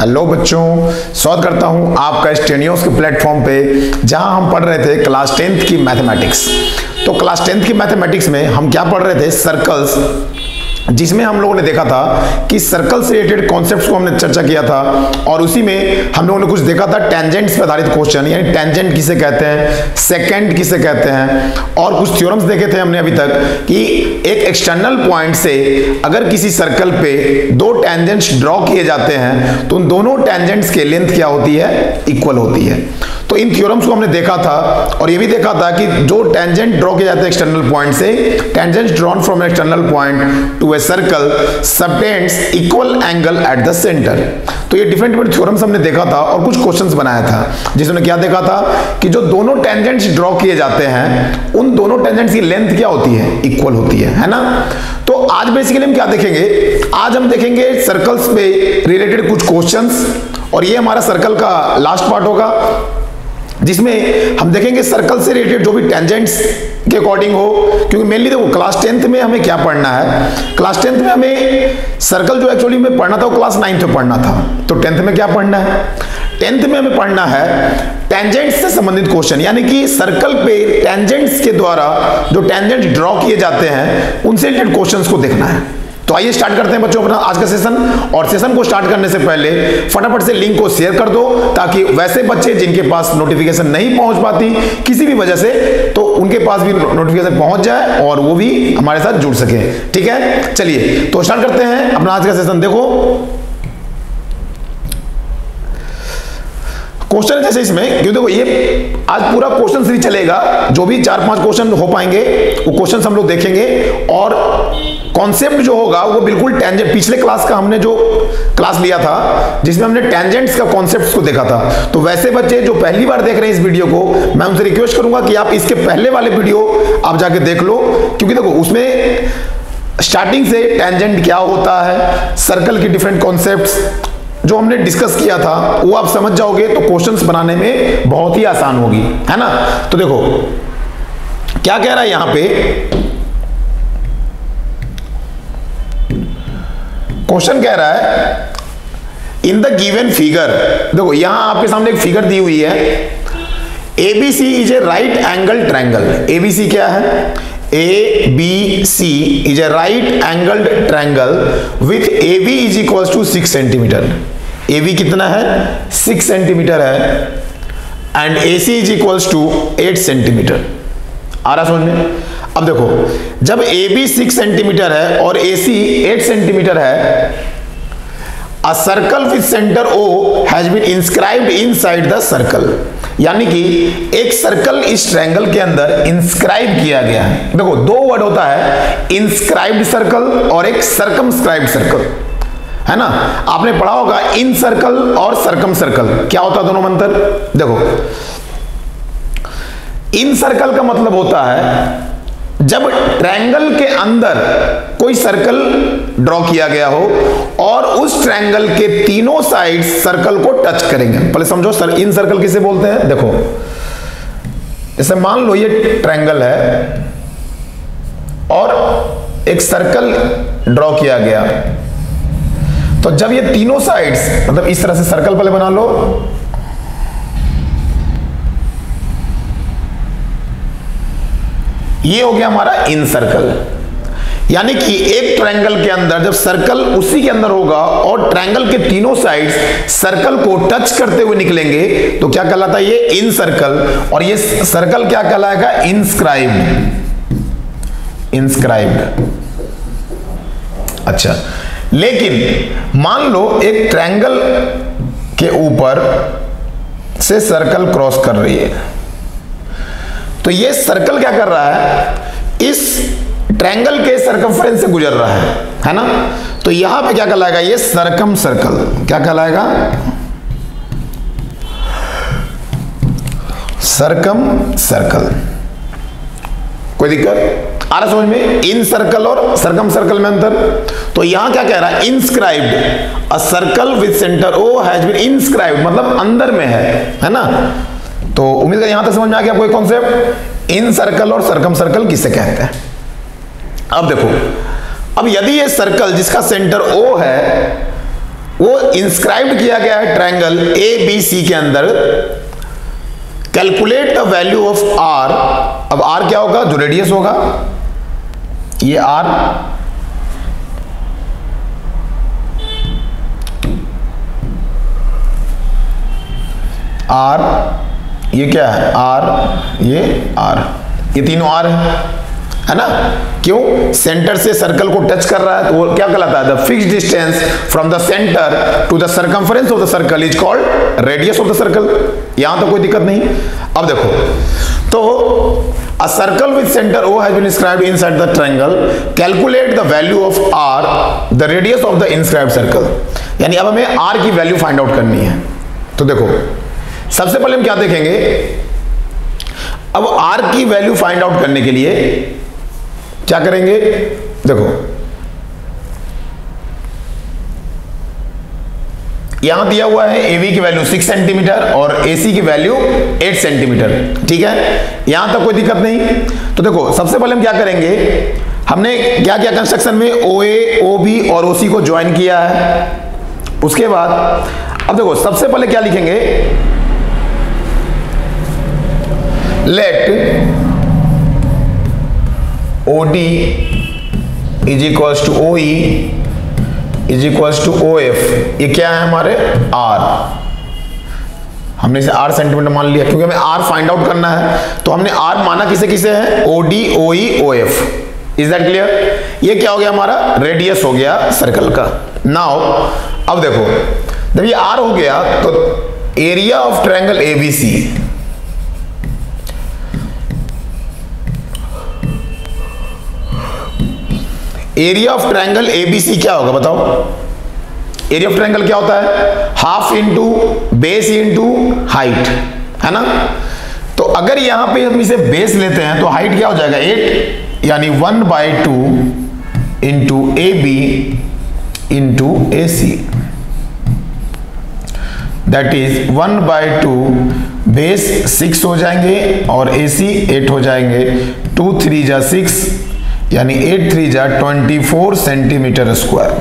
Hello बच्चों, स्वागत करता हूं आपका स्टेनियोस के प्लेटफॉर्म पे, जहां हम पढ़ रहे थे क्लास 10th की मैथमेटिक्स। तो क्लास 10th की मैथमेटिक्स में हम क्या पढ़ रहे थे? सर्कल्स, जिसमें हम लोगों ने देखा था कि सर्कल से रिलेटेड कॉन्सेप्ट्स को हमने चर्चा किया था, और उसी में हम लोगों ने कुछ देखा था टेंजेंट्स पर आधारित क्वेश्चन, यानी टेंजेंट किसे कहते हैं, सेकेंड किसे कहते हैं, और कुछ थ्योरम्स देखे थे हमने अभी तक कि एक एक्सटर्नल पॉइंट से अगर किसी सर्कल पे दो टेंजेंट्स ड्रॉ किए जाते हैं तो उन दोनों टेंजेंट्स के लेंथ क्या होती है? इक्वल होती है। तो इन थ्योरम्स को हमने देखा था, और ये भी देखा था कि जो टेंजेंट ड्रॉ किए जाते हैं एक्सटर्नल पॉइंट से, tangents drawn from external point to a circle subtends equal angle at the centre. तो ये डिफरेंट थ्योरम्स हमने देखा था और कुछ क्वेश्चंस बनाया था, जिसमें क्या देखा था कि जो दोनों टेंजेंट्स ड्रॉ किए जाते हैं उन दोनों टेंजेंट्स की लेंथ क्या होती है? इक्वल होती है ना। तो आज बेसिकली हम क्या देखेंगे? आज हम देखेंगे सर्कल्स पे रिलेटेड कुछ क्वेश्चंस, और ये हमारा सर्कल का लास्ट पार्ट होगा, जिसमें हम देखेंगे सर्कल से रिलेटेड जो भी टेंजेंट्स के अकॉर्डिंग हो। क्योंकि मेनली देखो क्लास 10th में हमें क्या पढ़ना है? क्लास 10th में हमें सर्कल जो एक्चुअली में पढ़ना था वो क्लास 9th में पढ़ना था। तो 10th में क्या पढ़ना है? 10th में हमें पढ़ना है टेंजेंट्स से संबंधित क्वेश्चन, यानी कि सर्कल पे टेंजेंट्स के द्वारा जो टेंजेंट्स ड्रॉ किए जाते हैं उनसे रिलेटेड क्वेश्चंस को देखना है। तो आइए स्टार्ट करते हैं बच्चों अपना आज का सेशन। और सेशन को स्टार्ट करने से पहले फटाफट से लिंक को शेयर कर दो, ताकि वैसे बच्चे जिनके पास नोटिफिकेशन नहीं पहुंच पाती किसी भी वजह से, तो उनके पास भी नोटिफिकेशन पहुंच जाए और वो भी हमारे साथ जुड़ सके। ठीक है, चलिए तो स्टार्ट करते हैं अपना आज का सेशन। देखो क्वेश्चन जैसे इसमें, क्योंकि देखो ये आज पूरा क्वेश्चन सीरीज चलेगा, जो भी 4-5 क्वेश्चन हो पाएंगे वो क्वेश्चन हम लोग देखेंगे, और कॉन्सेप्ट जो होगा वो बिल्कुल टेंजेंट, पिछले क्लास का हमने जो क्लास लिया था जिसमें हमने टेंजेंट्स का कॉन्सेप्ट्स को देखा था, तो वैसे बच्चे जो पहली बार देख रहे हैं इस वीडियो को, मैं उनसे रिक्वेस्ट करूंगा कि आप इसके पहले वाले वीडियो आप जाके देख लो, क्योंकि देखो उसमें स्टार्टिंग से टेंजेंट क्या होता है, सर्कल की डिफरेंट कॉन्सेप्ट्स जो हमने डिस्कस किया था वो आप समझ जाओगे, तो क्वेश्चंस बनाने में बहुत ही आसान होगी, है ना। तो देखो क्या कह रहा है यहां पे, क्वेश्चन कह रहा है इन द गिवन फिगर, देखो यहां आपके सामने एक फिगर दी हुई है, ABC is a right angle triangle. ABC क्या है? ABC is a right angled triangle with AB is equals to 6 centimetre. AB कितना है? 6 सेंटीमीटर है, and AC is equals to 8 centimetre. आ रहा समझ में? अब देखो जब AB 6 सेंटीमीटर है और AC 8 सेंटीमीटर है, a circle with centre O has been inscribed inside the circle, यानी कि एक सर्कल इस ट्रायंगल के अंदर इंस्क्राइब किया गया है। देखो दो वर्ड होता है, इंस्क्राइब्ड सर्कल और एक सर्कमस्क्राइब्ड सर्कल, है ना। आपने पढ़ा होगा इन सर्कल और सर्कम सर्कल, क्या होता है दोनों में अंतर? देखो इन सर्कल का मतलब होता है जब ट्रायंगल के अंदर कोई सर्कल ड्रॉ किया गया हो और उस ट्रायंगल के तीनों साइड सर्कल को टच करेंगे। पहले समझो इन सर्कल किसे बोलते हैं। देखो जैसे मान लो ये ट्रायंगल है और एक सर्कल ड्रॉ किया गया, तो जब ये तीनों साइड्स, मतलब इस तरह से सर्कल पहले बना लो, ये हो गया हमारा इन सर्कल, यानी कि एक ट्रायंगल के अंदर जब सर्कल उसी के अंदर होगा और ट्रायंगल के तीनों साइड्स सर्कल को टच करते हुए निकलेंगे तो क्या कहलाता है? ये इन सर्कल, और ये सर्कल क्या कहलाएगा? इंस्क्राइब्ड। इंस्क्राइब्ड। अच्छा, लेकिन मान लो एक ट्रायंगल के ऊपर से सर्कल क्रॉस कर रही है, तो ये सर्कल क्या कर रहा है? इस ट्रायंगल के सर्कमफ्रेंस से गुजर रहा है ना। तो यहां पे क्या कहलाएगा? ये सर्कम सर्कल। क्या कहलाएगा? Circumcircle. कोई दिक्कत आ रहा समझ में? इन सर्कल और सर्कम सर्कल में अंतर। तो यहां क्या कह रहा है? Inscribed, a circle with centre O has been inscribed, मतलब अंदर में है ना। तो उम्मीद है यहां तक समझ में आ गया कोई कॉन्सेप्ट, इन सर्कल और सर्कम सर्कल किसे कहते हैं। अब देखो, अब यदि ये सर्कल जिसका सेंटर O है वो इंस्क्राइब किया गया है ट्रायंगल ABC के अंदर। Calculate the value of R। अब R क्या होगा? जो रेडियस होगा, ये R, ये क्या है? R, ये R, ये तीनों R है ना? क्यों? सेंटर से सर्कल को टच कर रहा है, तो वो क्या कहलाता है? The fixed distance from the centre to the circumference of the circle is called radius of the circle. यहां तो कोई दिक्कत नहीं। अब देखो, तो a circle with center O has been inscribed inside the triangle. Calculate the value of R, the radius of the inscribed circle। यानी अब हमें R की वैल्यू फाइंड आउट करनी है। तो देखो, सबसे पहले हम क्या देखेंगे? अब R की वैल्यू फाइंड आउट करने के लिए क्या करेंगे? देखो, यहां दिया हुआ है AB की वैल्यू 6 सेंटीमीटर और AC की वैल्यू 8 सेंटीमीटर। ठीक है, यहां तक कोई दिक्कत नहीं। तो देखो, सबसे पहले हम क्या करेंगे? हमने क्या किया कंस्ट्रक्शन में? OA, OB और OC को ज्वाइन किया है। उसके बाद अब देखो, सबसे पहले क्या लिखेंगे? Let OD is equals to OE is equals to OF। ये क्या है हमारे? R। हमने इसे R सेंटीमीटर मान लिया क्योंकि हमें R फाइंड आउट करना है। तो हमने R माना किसे किसे है? OD, OE, OF। Is that clear? ये क्या हो गया? हमारा रेडियस हो गया सर्कल का। नाउ अब देखो, जब ये R हो गया तो area of triangle ABC, area of triangle ABC क्या होगा? बताओ। एरिया ऑफ ट्रायंगल क्या होता है? Half into base into height, है ना? तो अगर यहां पे हम इसे बेस लेते हैं तो हाइट क्या हो जाएगा? 8, यानी 1/2 into AB into AC, that is 1/2 base 6 हो जाएंगे और AC 8 हो जाएंगे। 2 3 जा 6, यानी 8 3 जा 24 सेंटीमीटर स्क्वायर।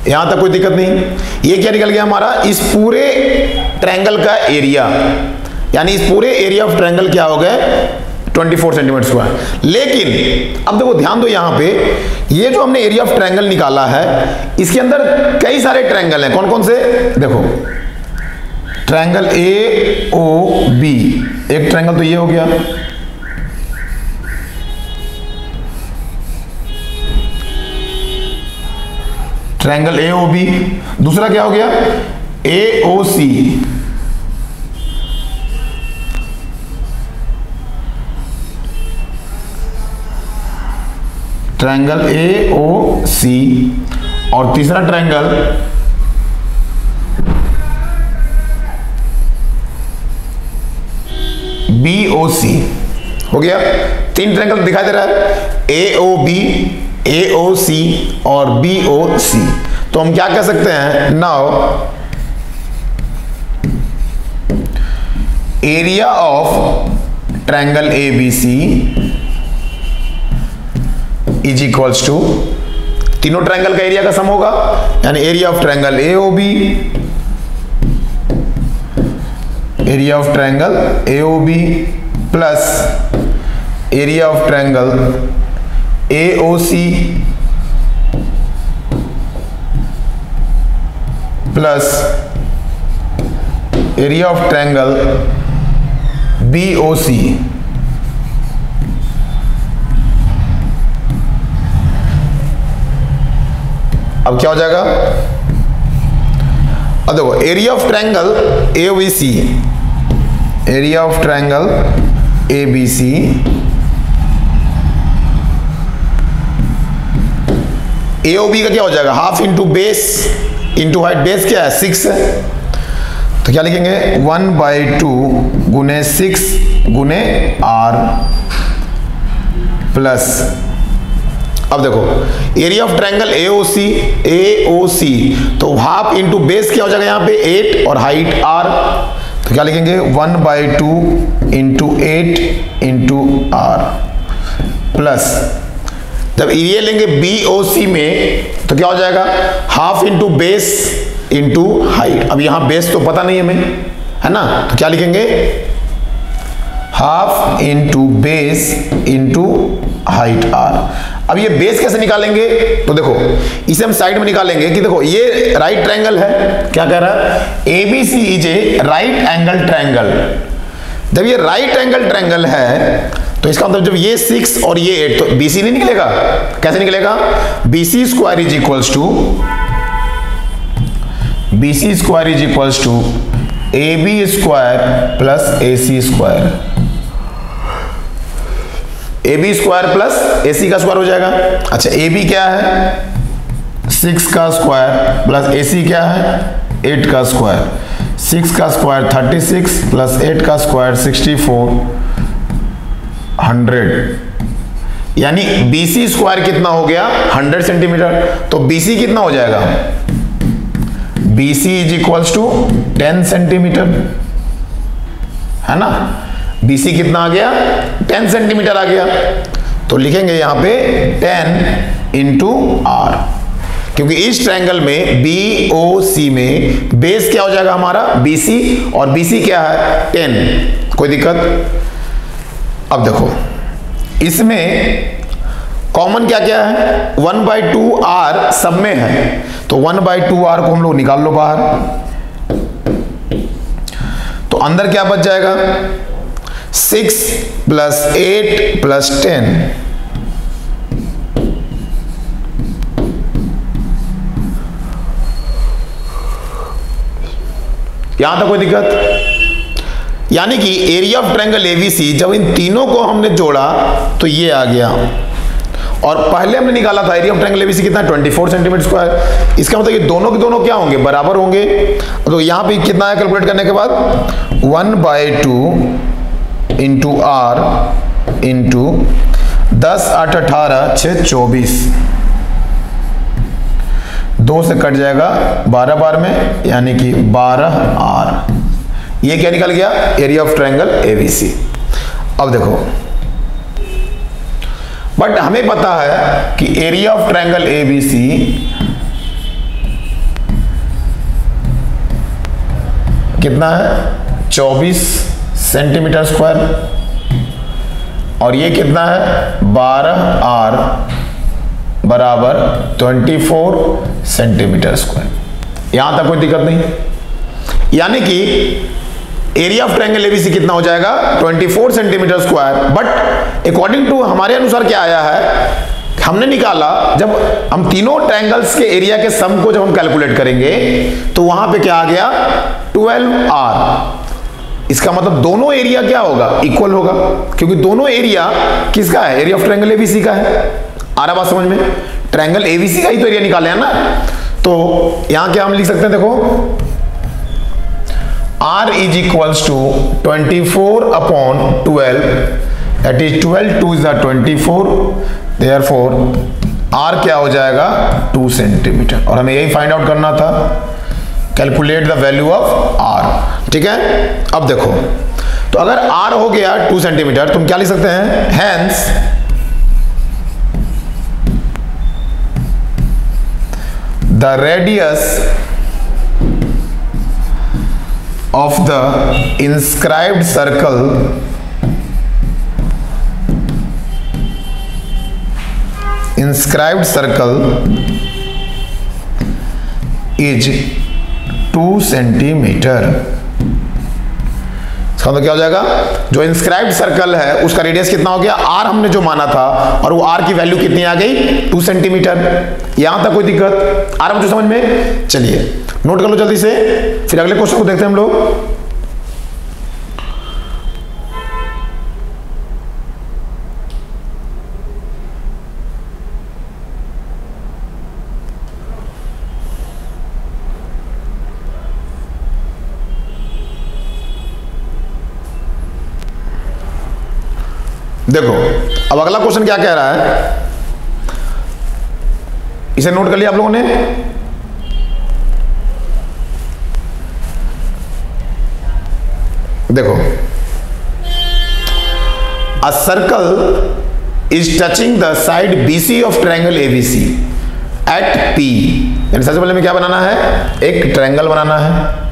यहां तक कोई दिक्कत नहीं। ये क्या निकल गया हमारा? इस पूरे ट्रायंगल का एरिया, यानी इस पूरे एरिया ऑफ ट्रायंगल क्या हो गए? 24 सेंटीमीटर स्क्वायर। लेकिन अब देखो, ध्यान दो, यहां पे ये जो हमने एरिया ऑफ ट्रायंगल निकाला है, इसके अंदर कई सारे ट्रायंगल हैं। कौन कौन से? देखो, ट्रायंगल AOB, एक ट्रायंगल तो ये हो गया। Triangle AOB। दूसरा क्या हो गया? AOC। Triangle AOC। और तीसरा ट्रायंगल BOC हो गया। 3 ट्रायंगल दिखाई दे रहा है, AOB, AOC और BOC। तो हम क्या कह सकते हैं? Now area of triangle ABC is equals to, तीनों ट्रायंगल का एरिया का सम होगा, यानी area of triangle AOB, area of triangle AOB plus area of triangle AOC plus area of triangle BOC। अब क्या हो जाएगा? अब देखो, area of triangle AOBC, area of triangle ABC AOB का क्या हो जाएगा? Half into base into height. Base क्या है? 6 है, तो क्या लिखेंगे? 1/2 गुने 6 गुने R प्लस, अब देखो, एरिया ऑफ ट्रायंगल AOC, तो हाफ इंटू बेस क्या हो जाएगा यहाँ पे? 8 और हाइट R, तो क्या लिखेंगे? 1/2 इंटू 8 इंटू R प्लस जब एरिया लेंगे BOC में तो क्या हो जाएगा, half into base into height. अब यहां बेस तो पता नहीं हमें, है ना, तो क्या लिखेंगे, half into base into height r। अब ये बेस कैसे निकालेंगे, तो देखो इसे हम साइड में निकालेंगे कि देखो ये राइट ट्रायंगल है, क्या कह रहा है, ABC is a right angle triangle. जब ये राइट एंगल ट्रायंगल है तो इसका मतलब जब ये 6 और ये 8 तो BC नहीं निकलेगा, कैसे निकलेगा, BC square is equals to AB square plus AC square, AB square plus AC का स्क्वायर हो जाएगा। अच्छा AB क्या है, 6 का स्क्वायर प्लस AC क्या है, 8 का स्क्वायर, 6 का स्क्वायर 36 प्लस 8 का स्क्वायर 64, 100, यानी BC स्क्वायर कितना हो गया, 100 सेंटीमीटर। तो BC कितना हो जाएगा, BC is equals to 10 centimetre, है ना, BC कितना आ गया, 10 सेंटीमीटर आ गया। तो लिखेंगे यहां पे 10 इंटू R, क्योंकि इस ट्रायंगल में BOC में बेस क्या हो जाएगा हमारा BC, और BC क्या है 10, कोई दिक्कत। अब देखो इसमें कॉमन क्या क्या है, 1/2 R सब में है, तो 1/2 R को हम लोग निकाल लो बाहर, तो अंदर क्या बच जाएगा, 6 प्लस 8 प्लस 10, यहां तक कोई दिक्कत। यानी कि एरिया ऑफ ट्रायंगल ABC जब इन तीनों को हमने जोड़ा तो ये आ गया, और पहले हमने निकाला था एरिया ऑफ ट्रायंगल ABC कितना, 24 सेंटीमीटर स्क्वायर। इसका मतलब ये दोनों के दोनों क्या होंगे, बराबर होंगे। तो यहां पे कितना है कैलकुलेट करने के बाद, 1/2 इंटू R इंटू 10 8 18 6 24, 2 से कट जाएगा 12 बार में, यानी कि 12R। ये क्या निकल गया, एरिया ऑफ ट्रायंगल ABC। अब देखो, बट हमें पता है कि एरिया ऑफ ट्रायंगल ABC कितना है, 24 सेंटीमीटर स्क्वायर, और ये कितना है 12R बराबर 24 सेंटीमीटर स्क्वायर। यहां तक कोई दिक्कत नहीं, यानी कि एरिया ऑफ ट्रायंगल ABC कितना हो जाएगा, 24 centimetre square. But according to हमारे अनुसार क्या आया है, हमने निकाला जब हम तीनों ट्रायंगल्स के एरिया के सम को जब हम कैलकुलेट करेंगे तो वहां पे क्या आ गया, 12R। इसका मतलब दोनों एरिया क्या होगा, इक्वल होगा, क्योंकि दोनों एरिया किसका है, एरिया ऑफ ट्रायंगल ABC का है। आ रहा बात समझ में, ट्रायंगल ABC का ही तो एरिया निकाले है ना। तो यहां क्या हम लिख सकते हैं, देखो R is equals to 24/12, that is 12 2 is 24, therefore R क्या हो जाएगा, 2 सेंटीमीटर। और हमें यही फाइंड आउट करना था, calculate the value of R। ठीक है, अब देखो, तो अगर R हो गया 2 सेंटीमीटर, तुम क्या लिख सकते हैं, hence the radius of the inscribed circle is 2 centimetre. इसका मतलब क्या हो जाएगा, जो इंस्क्राइब्ड सर्कल है उसका रेडियस कितना हो गया, R हमने जो माना था, और वो R की वैल्यू कितनी आ गई, 2 सेंटीमीटर। यहां तक कोई दिक्कत, आ रहा मुझे समझ में, चलिए नोट कर लो जल्दी से, फिर अगले क्वेश्चन को देखते हैं हम लोग। देखो अब अगला क्वेश्चन क्या कह रहा है, इसे नोट कर लिया आप लोगों ने। देखो, a circle is touching the side BC of triangle ABC at P। यानी सबसे पहले में क्या बनाना है, एक ट्रायंगल बनाना है।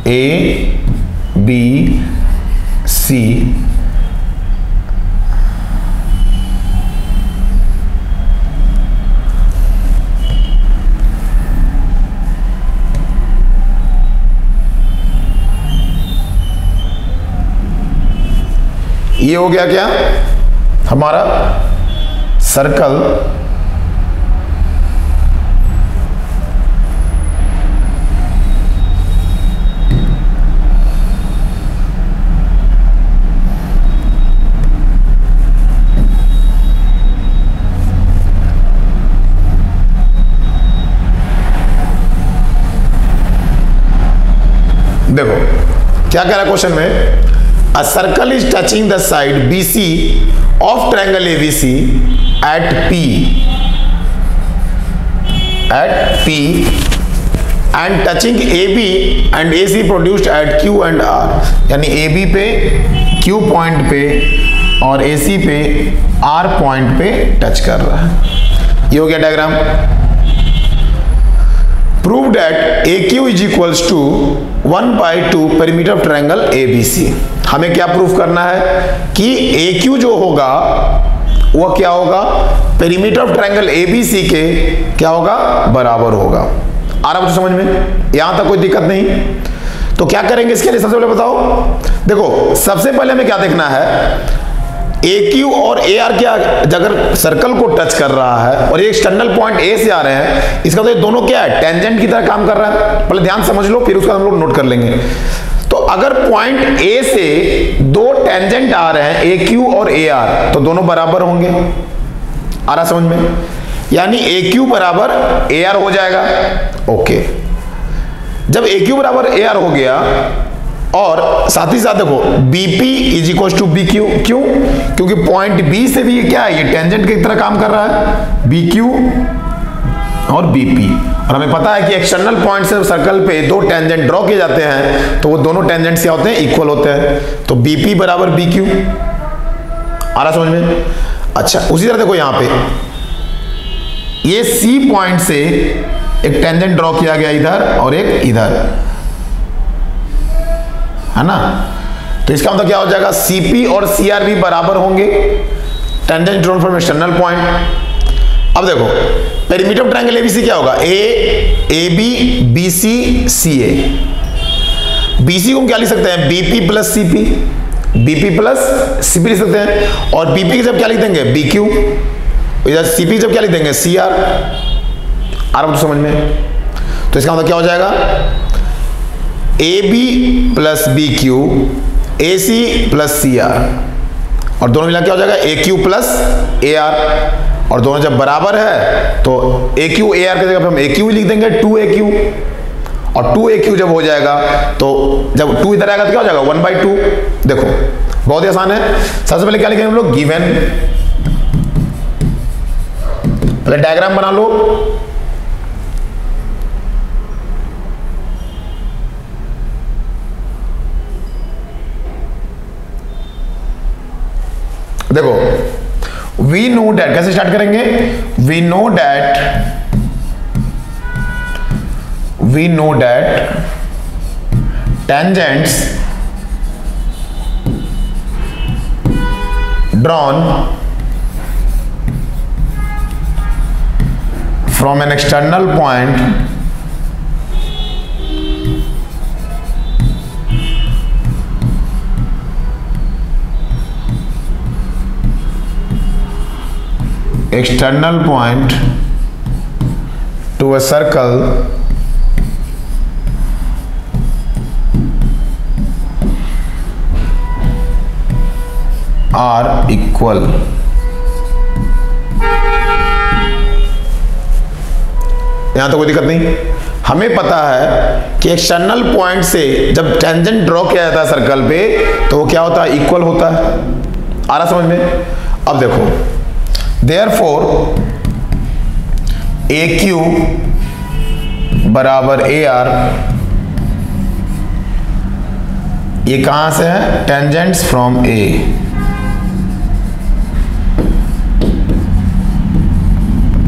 ABC ये हो गया क्या हमारा सर्कल देखो क्या कह रहा है क्वेश्चन में, a circle is touching the side BC of triangle ABC at P and touching AB and AC produced at Q and R। यानी AB पे Q पॉइंट पे और AC पे R पॉइंट पे टच कर रहा है। ये हो गया diagram. Prove that AQ is equals to 1/2 perimeter of triangle ABC। हमें क्या प्रूफ करना है कि AQ जो होगा वह क्या होगा, पेरीमीटर ऑफ ट्रायंगल ABC के क्या होगा, बराबर होगा। आ रहा मुझे समझ में, यहां तक कोई दिक्कत नहीं। तो क्या करेंगे इसके लिए, सबसे पहले बताओ। देखो सबसे पहले हमें क्या देखना है, AQ और AR क्या, अगर सर्कल को टच कर रहा है और ये एक्सटर्नल पॉइंट A से आ रहे हैं, इसका तो ये दोनों क्या है, टेंजेंट की तरह काम कर रहा है। पहले ध्यान समझ लो, फिर उसका हम लोग नोट कर लेंगे। तो अगर पॉइंट A से दो टेंजेंट आ रहे हैं AQ और AR, तो दोनों बराबर होंगे। आ रहा समझ में, यानी AQ बराबर AR हो जाएगा। ओके, जब AQ बराबर AR हो गया और साथ ही साथ देखो BP is equal to BQ, क्यों, क्योंकि पॉइंट B से भी ये क्या है, ये टेंजेंट की तरह काम कर रहा है, BQ और BP। और हमें पता है कि एक्सटर्नल पॉइंट से सर्कल पे दो टेंजेंट ड्रॉ किए जाते हैं तो वो दोनों टेंजेंट क्या होते हैं, इक्वल होते हैं। तो BP बराबर BQ। आ रहा समझ में। अच्छा, उसी तरह देखो यहां पे ये C पॉइंट से एक टेंजेंट ड्रॉ किया गया इधर और एक इधर, है ना। तो इसका मतलब क्या हो जाएगा, CP और CR भी बराबर होंगे, tangent drawn from external point. अब देखो पेरीमीटर ऑफ ट्रायंगल ABC क्या होगा, AB BC CA। BC को हम क्या लिख सकते हैं, BP plus CP, BP plus CP लिख सकते हैं। और BP की जब क्या लिख देंगे, BQ, इधर CP जब क्या लिख देंगे, CR। आ रहा समझ में। तो इसका मतलब क्या हो जाएगा, AB plus BQ AC plus CR, और दोनों मिला क्या हो जाएगा, AQ प्लस AR। और दोनों जब बराबर है तो AQ AR की जगह पे हम AQ ही लिख देंगे, 2AQ। और 2AQ जब हो जाएगा तो जब 2 इधर आएगा तो क्या हो जाएगा, 1/2। देखो बहुत ही आसान है। सबसे पहले क्या लिखेंगे हम लोग, गिवन, पहले डायग्राम बना लो। देखो वी नो डैट, कैसे स्टार्ट करेंगे, we know that tangents drawn from an external point to a circle are equal। यहां तो कोई दिक्कत नहीं। हमें पता है कि एक्सटर्नल पॉइंट से जब टेंजेंट ड्रॉ किया जाता है सर्कल पे तो वो क्या होता है, इक्वल होता है। आ रहा समझ में। अब देखो Therefore AQ बराबर AR ये कहां से है, tangents from A,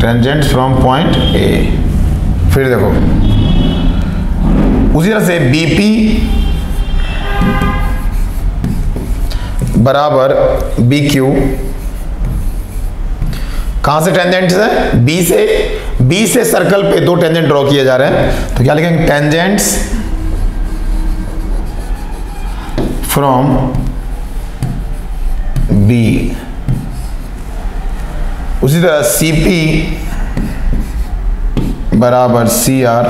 tangents from point A. फिर देखो उसी तरह से बीपी बराबर बी क्यू, कहां से टेंजेंट्स है, बी से सर्कल पे दो टेंजेंट ड्रॉ किए जा रहे हैं, तो क्या लिखेंगे, टेंजेंट्स फ्रॉम बी। उसी तरह सीपी बराबर C R,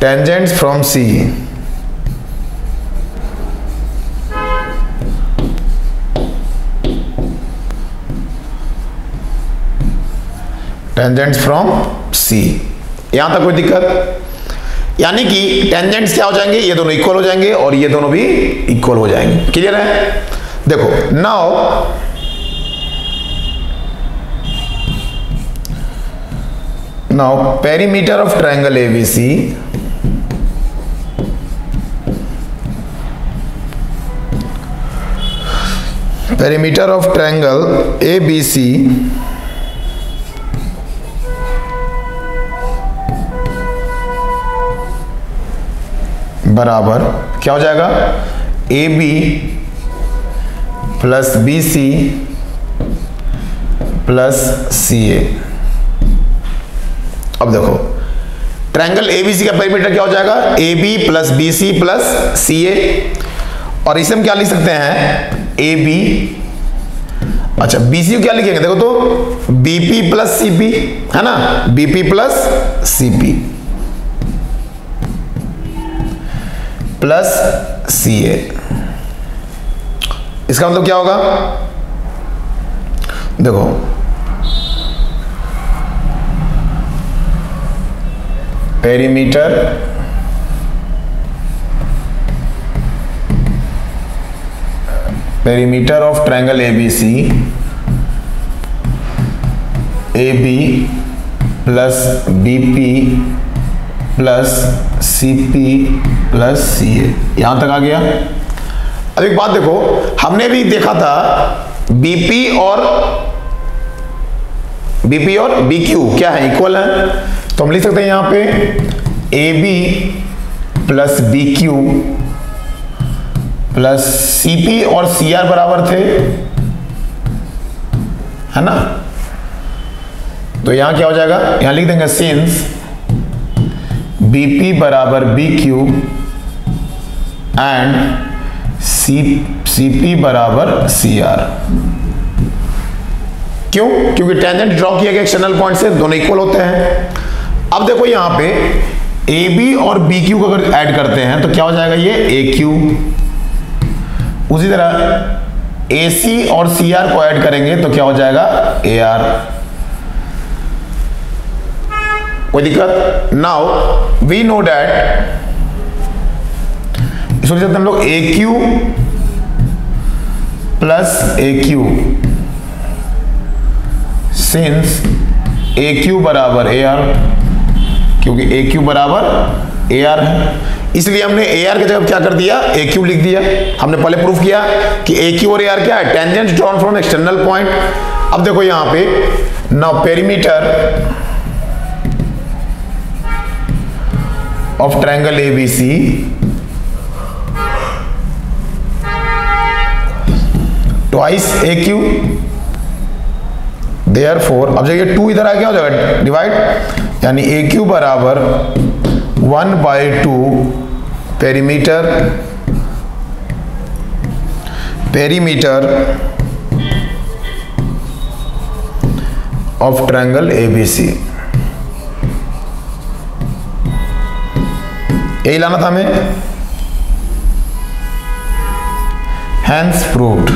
tangents from C, tangents from C. यहां तक कोई दिक्कत? यानी कि टेंजेंट्स क्या हो जाएंगे, ये दोनों इक्वल हो जाएंगे और ये दोनों भी इक्वल हो जाएंगे। क्लियर है? देखो now perimeter of triangle ABC perimeter of triangle ABC बराबर क्या हो जाएगा, A B plus B C plus C A. अब देखो ट्रायंगल एबीसी का पेरीमीटर क्या हो जाएगा, A B plus B C plus C A, और इसे हम क्या लिख सकते हैं, ए बी, अच्छा बी सी को क्या लिखेंगे, देखो तो बीपी प्लस सीपी है ना, BP plus CP plus C A. इसका मतलब क्या होगा, देखो perimeter of triangle ABC, A B plus BP plus CP plus C A. यहां तक आ गया। अब एक बात देखो, हमने भी देखा था बीपी और बी क्यू क्या है, इक्वल है, तो हम लिख सकते हैं यहां पे A B plus B Q plus C P और सी आर बराबर थे, है ना। तो यहां क्या हो जाएगा, यहां लिख देंगे सिंस बीपी बराबर बी क्यू एंड सीपी बराबर सी आर। क्यों? क्योंकि टेंजेंट ड्रॉ किया गया एक्सटर्नल पॉइंट से, दोनों इक्वल होते हैं। अब देखो यहां पे ए बी और बी क्यू को अगर ऐड करते हैं तो क्या हो जाएगा, ये ए क्यू। उसी तरह ए सी और सी आर को ऐड करेंगे तो क्या हो जाएगा, ए आर। कोई दिक्कत? नाउ वी नो डैट, इसको लिख सकते हम लोग ए क्यू प्लस ए क्यू, सिंस ए क्यू बराबर ए आर, क्योंकि ए क्यू बराबर ए आर है, इसलिए हमने ए आर की जगह क्या कर दिया, ए क्यू लिख दिया। हमने पहले प्रूफ किया कि ए क्यू और ए आर क्या है, tangent drawn from external point. अब देखो यहां पे now perimeter of triangle ABC twice AQ, therefore अब जब ये 2 इधर आ क्या हो जाएगा, डिवाइड, यानी AQ बराबर 1/2 पेरीमीटर ऑफ ट्रायंगल ABC। यही लाना था हमें, हैंस प्रूव्ड,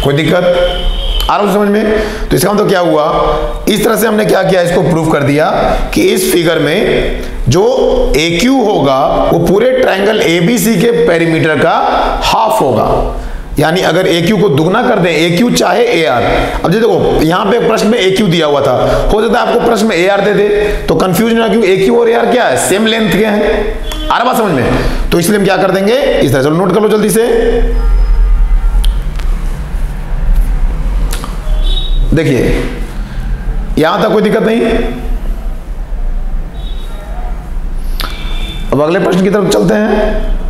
कोई दिक्कत आ रहा है समझ में? तो इसका मतलब क्या हुआ, इस तरह से हमने क्या किया, इसको प्रूव कर दिया कि इस फिगर में जो AQ होगा वो पूरे ट्रायंगल ABC के पेरीमीटर का हाफ होगा। यानी अगर AQ को दुगना कर दें, AQ चाहे AR। अब देखो यहां पे प्रश्न में AQ दिया हुआ था, हो सकता है आपको प्रश्न में AR दे दे तो कंफ्यूजन ना, क्योंकि AQ और AR क्या है, सेम लेंथ के हैं। आ रहा बात समझ में? तो इसलिए हम क्या कर देंगे इस तरह। चलो नोट कर लो जल्दी से। देखिए यहां तक कोई दिक्कत नहीं। अब अगले प्रश्न की तरफ चलते हैं।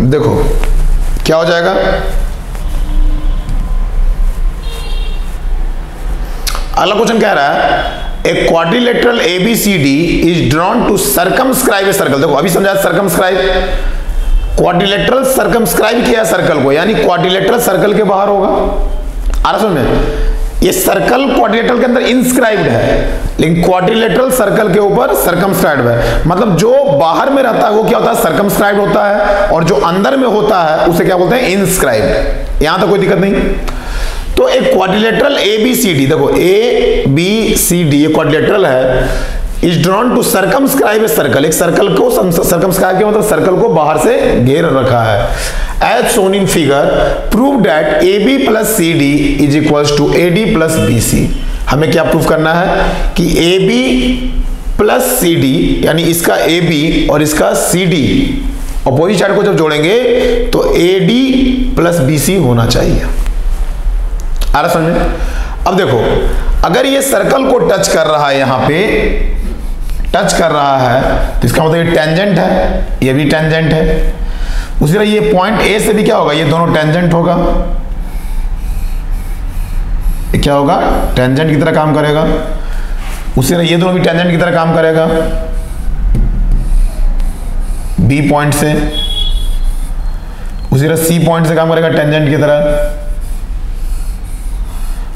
देखो क्या हो जाएगा, अगला क्वेश्चन कह रहा है a quadrilateral ABCD is drawn to circumscribe a circle. देखो अभी समझा सर्कमस्क्राइब, क्वाड्रिलेटरल सर्कमस्क्राइब किया सर्कल को, यानी क्वाड्रिलेटरल सर्कल के बाहर होगा। आ रहा समझ में? ये सर्कल क्वाड्रिलेटरल के अंदर इंस्क्राइब्ड है, लेकिन क्वाड्रिलेटरल सर्कल के ऊपर सर्कमस्क्राइब्ड है। मतलब जो बाहर में रहता है वो क्या होता है, सर्कमस्क्राइब्ड होता है, और जो अंदर में होता है उसे क्या बोलते हैं, इंस्क्राइब्ड। यहां तक कोई दिक्कत नहीं। तो एक क्वाड्रिलेटरल ABCD, देखो ABCD ये क्वाड्रिलेटरल है, is drawn to circumscribe a circle. एक सर्कल को सर्कमस्क्राइब किया मतलब सर्कल को बाहर से घेर रखा है। As shown in figure prove that AB plus CD is equals to AD plus BC। हमें क्या प्रूफ करना है कि AB प्लस CD, यानी इसका AB और इसका CD अपोजिट साइड को जब जोड़ेंगे तो AD प्लस BC होना चाहिए। आ रहा समझ में? अब देखो अगर ये सर्कल को टच कर रहा है, यहां पे टच कर रहा है, तो इसका मतलब ये टेंजेंट है, ये भी टेंजेंट है। उसी तरह ये पॉइंट A से भी क्या होगा, ये दोनों टेंजेंट होगा। ये क्या होगा, टेंजेंट की तरह काम करेगा। उसी तरह ये दोनों भी टेंजेंट की तरह काम करेगा B पॉइंट से। उसी तरह C पॉइंट से काम करेगा टेंजेंट की तरह,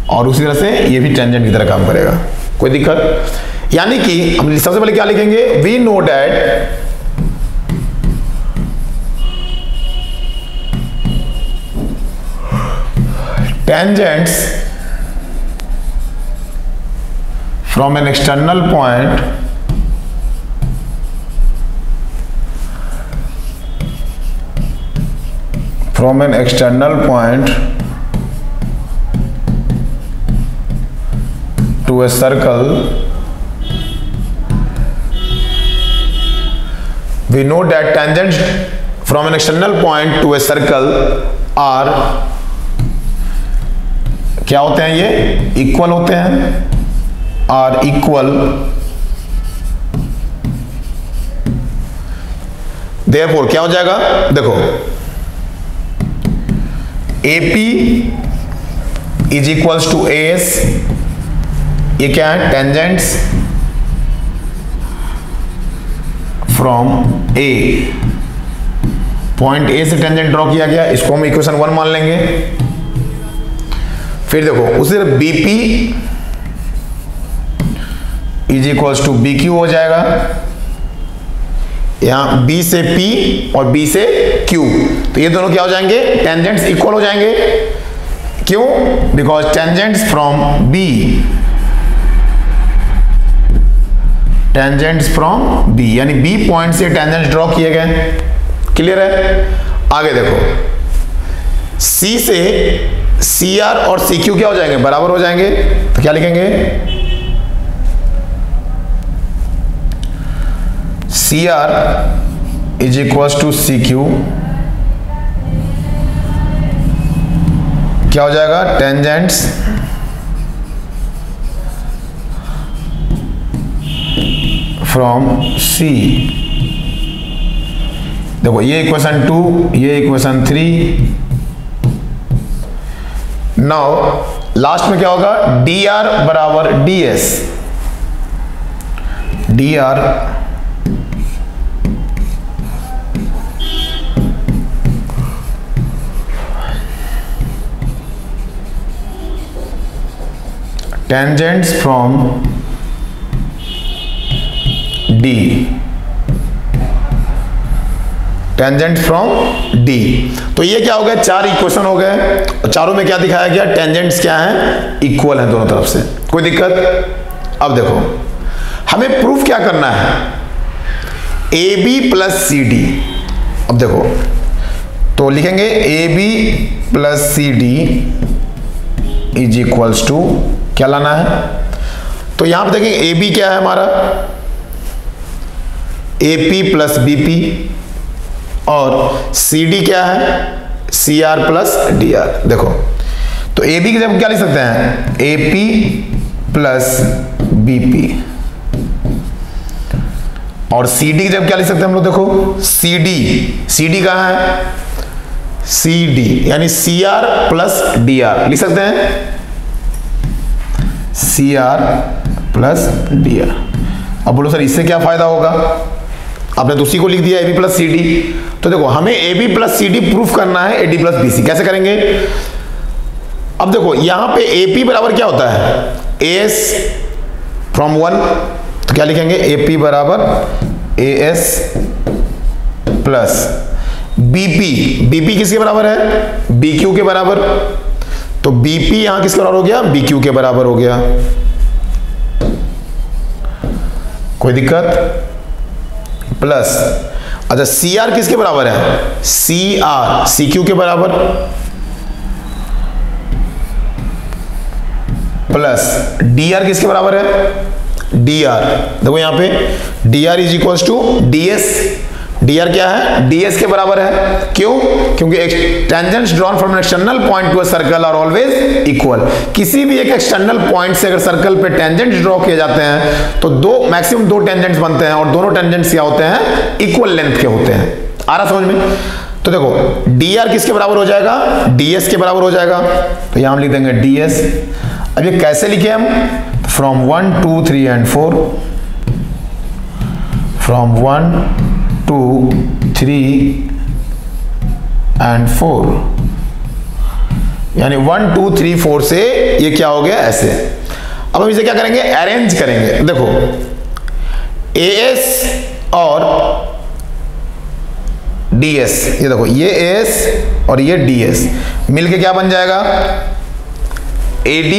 और उसी तरह से ये भी टेंजेंट की तरह काम करेगा। कोई दिक्कत? यानी कि हम सबसे पहले क्या लिखेंगे, we know that tangents from an external point to a circle, we know that tangents from an external point to a circle are क्या होते हैं, ये इक्वल होते हैं, आर इक्वल। देयरफॉर क्या हो जाएगा, देखो AP is equals to AS, ये क्या है, tangents from A। Point A से टेंजेंट ड्रॉ किया गया, इसको हम इक्वेशन 1 मान लेंगे। फिर देखो उसी तरह BP is equals to BQ हो जाएगा। यहां B से P और B से Q, तो ये दोनों क्या हो जाएंगे, टेंजेंट्स इक्वल हो जाएंगे। क्यों? Because tangents from B, tangents from B, यानी B पॉइंट से टेंजेंट्स ड्रॉ किए गए। क्लियर है? आगे देखो C से CR और CQ क्या हो जाएंगे, बराबर हो जाएंगे। तो क्या लिखेंगे, CR is equals to CQ, क्या हो जाएगा, टेंजेंट्स फ्रॉम C। देखो ये इक्वेशन 2, ये इक्वेशन 3। नाउ लास्ट में क्या होगा, dr बराबर ds, dr tangents from D, tangent from D। तो ये क्या हो गया, 4 इक्वेशन हो गए, चारों में क्या दिखाया गया, टेंजेंट्स क्या हैं, इक्वल हैं दोनों तरफ से, कोई दिक्कत। अब देखो हमें प्रूफ क्या करना है, AB प्लस CD। अब देखो तो लिखेंगे AB plus CD is equals to, क्या लाना है, तो यहां पर देखेंगे AB क्या है हमारा, AP प्लस BP, और CD क्या है, CR प्लस DR। देखो तो AB की जगह क्या लिख सकते हैं, AP प्लस BP, और CD की जगह क्या लिख सकते हैं हम लोग, देखो CD कहाँ है, CD यानी CR प्लस DR लिख सकते हैं, CR प्लस DR। अब बोलो सर इससे क्या फायदा होगा, आपने तो उसी को लिख दिया AB प्लस CD। तो देखो हमें AB प्लस CD प्रूफ करना है AD प्लस BC, कैसे करेंगे, अब देखो यहां पे AP बराबर क्या होता है, AS फ्रॉम 1, तो क्या लिखेंगे, AP बराबर AS प्लस BP किसके बराबर है, BQ के बराबर, तो BP यहां किसके बराबर हो गया, BQ के बराबर हो गया, कोई दिक्कत, प्लस अच्छा CR किसके बराबर है, CR CQ के बराबर, प्लस DR किसके बराबर है, DR, देखो यहां पे DR is equals to DS, DR क्या है, DS के बराबर है, क्यों, क्योंकि tangents drawn from external point to a circle are always equal. किसी भी एक एक्सटर्नल पॉइंट से अगर सर्कल पे टेंजेंट्स ड्रॉ किए जाते हैं तो मैक्सिमम दो टेंजेंट्स बनते हैं, और दोनों टेंजेंट्स क्या होते हैं, इक्वल लेंथ के होते हैं। आ रहा समझ में, तो देखो DR किसके बराबर हो जाएगा, DS के बराबर हो जाएगा, तो यहां हम लिख देंगे DS। अब ये कैसे लिखे हम, फ्रॉम 1 2 3 एंड 4, फ्रॉम 1 2 3 एंड 4, यानी 1 2 3 4 से ये क्या हो गया ऐसे। अब हम इसे क्या करेंगे, अरेंज करेंगे। देखो AS और DS, ये देखो ये AS और ये DS मिलके क्या बन जाएगा, AD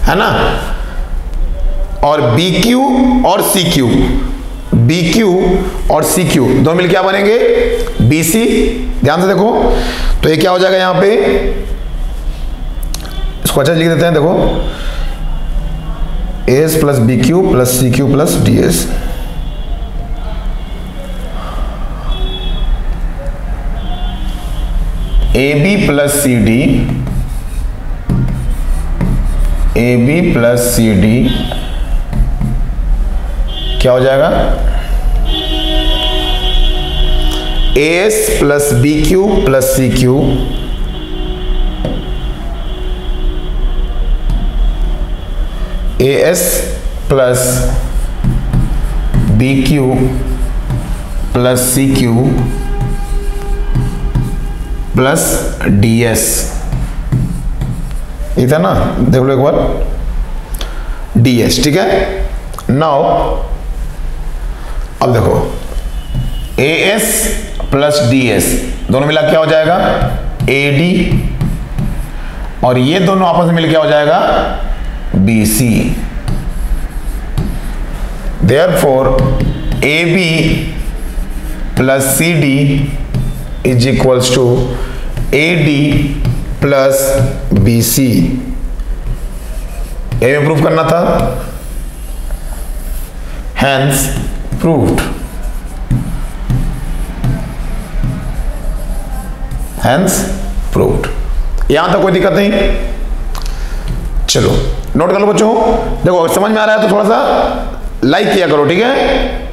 है ना, और BQ और CQ, BQ और CQ दोनों मिलके क्या बनेंगे, BC। ध्यान से देखो तो ये क्या हो जाएगा, यहां पे इसको अच्छा लिख देते हैं, देखो AS plus BQ plus CQ plus DS। AB plus CD, AB plus CD क्या हो जाएगा, AS plus BQ plus CQ, AS plus BQ plus CQ plus DS। ये था ना, देख लो एक बार, DS, ठीक है। नाउ अब देखो AS प्लस DS दोनों मिला क्या हो जाएगा, AD, और ये दोनों आपस में मिल क्या हो जाएगा, BC। Therefore AB plus CD is equals to AD plus BC। ये प्रूफ करना था, हैंस प्रूव्ड, हैंस प्रूव्ड। यहां तक कोई दिक्कत नहीं, चलो नोट कर लो बच्चों। देखो अगर समझ में आ रहा है तो थोड़ा सा लाइक किया करो, ठीक है।